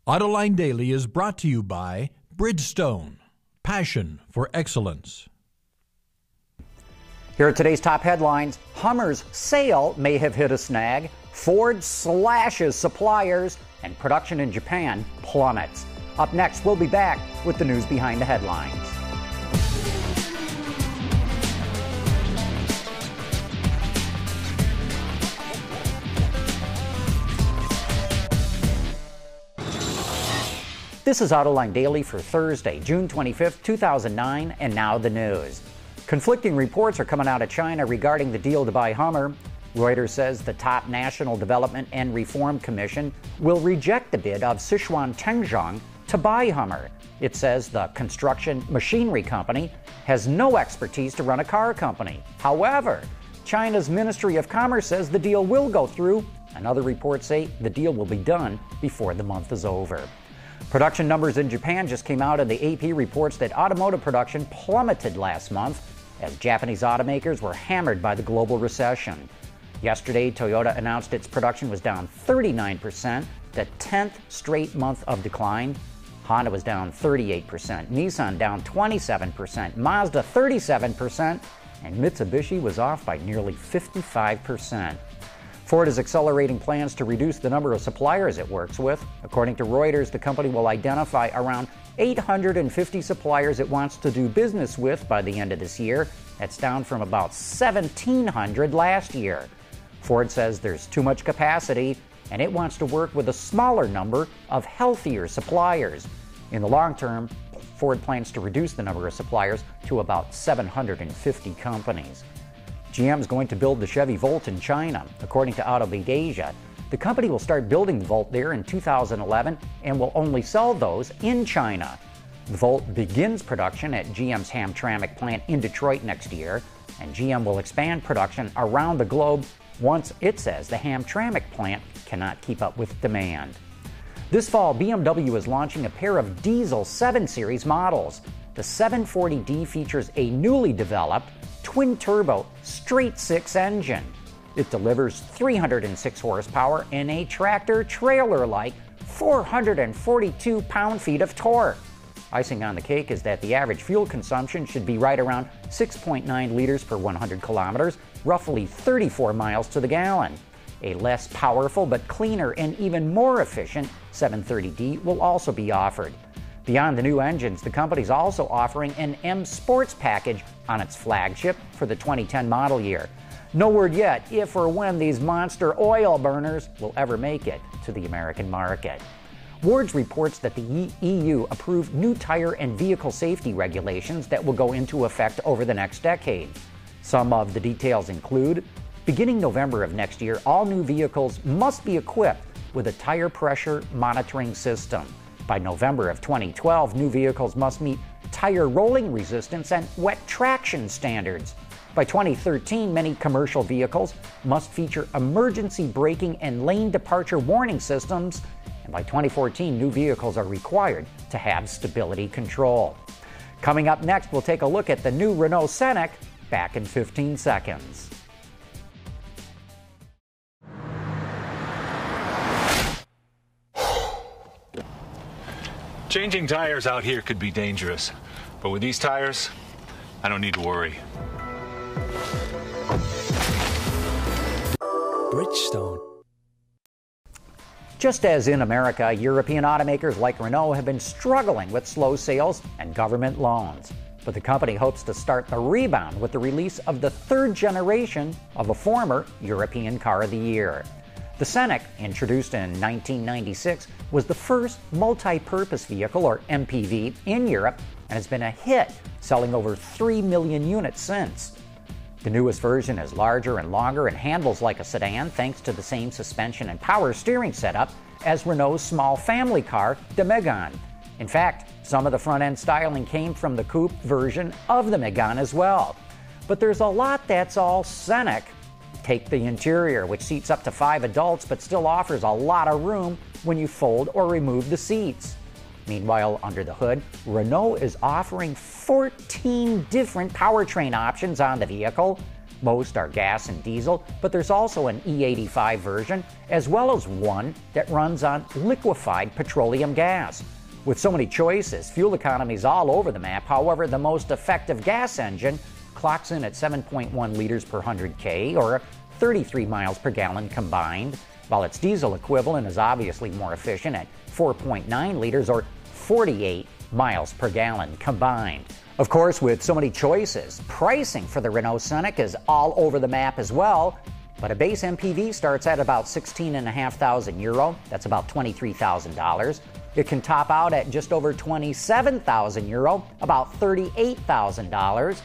Autoline Daily is brought to you by Bridgestone, passion for excellence. Here are today's top headlines. Hummer's sale may have hit a snag. Ford slashes suppliers, and production in Japan plummets. Up next, we'll be back with the news behind the headlines. This is Autoline Daily for Thursday, June 25th, 2009, and now the news. Conflicting reports are coming out of China regarding the deal to buy Hummer. Reuters says the top National Development and Reform Commission will reject the bid of Sichuan Tengzhong to buy Hummer. It says the construction machinery company has no expertise to run a car company. However, China's Ministry of Commerce says the deal will go through, and other reports say the deal will be done before the month is over. Production numbers in Japan just came out, and the AP reports that automotive production plummeted last month as Japanese automakers were hammered by the global recession. Yesterday, Toyota announced its production was down 39%, the 10th straight month of decline. Honda was down 38%, Nissan down 27%, Mazda 37%, and Mitsubishi was off by nearly 55%. Ford is accelerating plans to reduce the number of suppliers it works with. According to Reuters, the company will identify around 850 suppliers it wants to do business with by the end of this year. That's down from about 1,700 last year. Ford says there's too much capacity, and it wants to work with a smaller number of healthier suppliers. In the long term, Ford plans to reduce the number of suppliers to about 750 companies. GM is going to build the Chevy Volt in China. According to Automotive Asia, the company will start building the Volt there in 2011 and will only sell those in China. The Volt begins production at GM's Hamtramck plant in Detroit next year, and GM will expand production around the globe once it says the Hamtramck plant cannot keep up with demand. This fall, BMW is launching a pair of diesel 7 Series models. The 740D features a newly developed twin-turbo straight-six engine. It delivers 306 horsepower and a tractor-trailer-like 442 pound-feet of torque. Icing on the cake is that the average fuel consumption should be right around 6.9 liters per 100 kilometers, roughly 34 miles to the gallon. A less powerful but cleaner and even more efficient 730D will also be offered. Beyond the new engines, the company's also offering an M Sports package on its flagship for the 2010 model year. No word yet if or when these monster oil burners will ever make it to the American market. Wards reports that the EU approved new tire and vehicle safety regulations that will go into effect over the next decade. Some of the details include, beginning November of next year, all new vehicles must be equipped with a tire pressure monitoring system. By November of 2012, new vehicles must meet tire rolling resistance and wet traction standards. By 2013, many commercial vehicles must feature emergency braking and lane departure warning systems. And by 2014, new vehicles are required to have stability control. Coming up next, we'll take a look at the new Renault Scenic, back in 15 seconds. Changing tires out here could be dangerous, but with these tires, I don't need to worry. Bridgestone. Just as in America, European automakers like Renault have been struggling with slow sales and government loans. But the company hopes to start the rebound with the release of the third generation of a former European Car of the Year. The Scenic, introduced in 1996, was the first multi-purpose vehicle, or MPV, in Europe and has been a hit, selling over 3 million units since. The newest version is larger and longer and handles like a sedan thanks to the same suspension and power steering setup as Renault's small family car, the Megane. In fact, some of the front-end styling came from the coupe version of the Megane as well. But there's a lot that's all Scenic. Take the interior, which seats up to 5 adults but still offers a lot of room when you fold or remove the seats. Meanwhile, under the hood, Renault is offering 14 different powertrain options on the vehicle. Most are gas and diesel, but there's also an E85 version, as well as one that runs on liquefied petroleum gas. With so many choices, fuel economy's all over the map. However, the most effective gas engine clocks in at 7.1 liters per 100K, or 33 miles per gallon combined, while its diesel equivalent is obviously more efficient at 4.9 liters, or 48 miles per gallon combined. Of course, with so many choices, pricing for the Renault Scenic is all over the map as well, but a base MPV starts at about €16,500. That's about $23,000. It can top out at just over €27,000, about $38,000.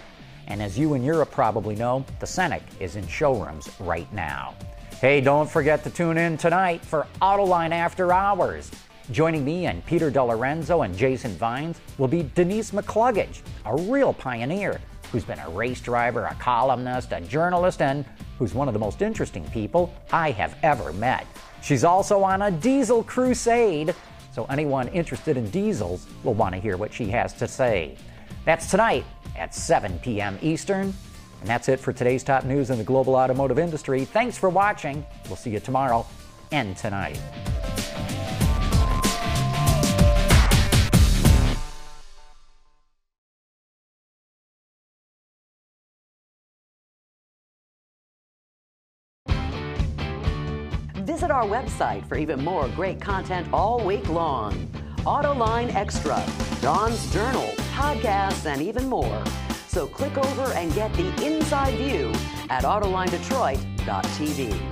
And as you in Europe probably know, the Scenic is in showrooms right now. Hey, don't forget to tune in tonight for Autoline After Hours. Joining me and Peter DeLorenzo and Jason Vines will be Denise McCluggage, a real pioneer who's been a race driver, a columnist, a journalist, and who's one of the most interesting people I have ever met. She's also on a diesel crusade, so anyone interested in diesels will want to hear what she has to say. That's tonight at 7 p.m. Eastern. And that's it for today's top news in the global automotive industry. Thanks for watching. We'll see you tomorrow and tonight. Visit our website for even more great content all week long. Autoline Extra, Dawn's Journal, podcasts, and even more. So click over and get the inside view at AutolineDetroit.tv.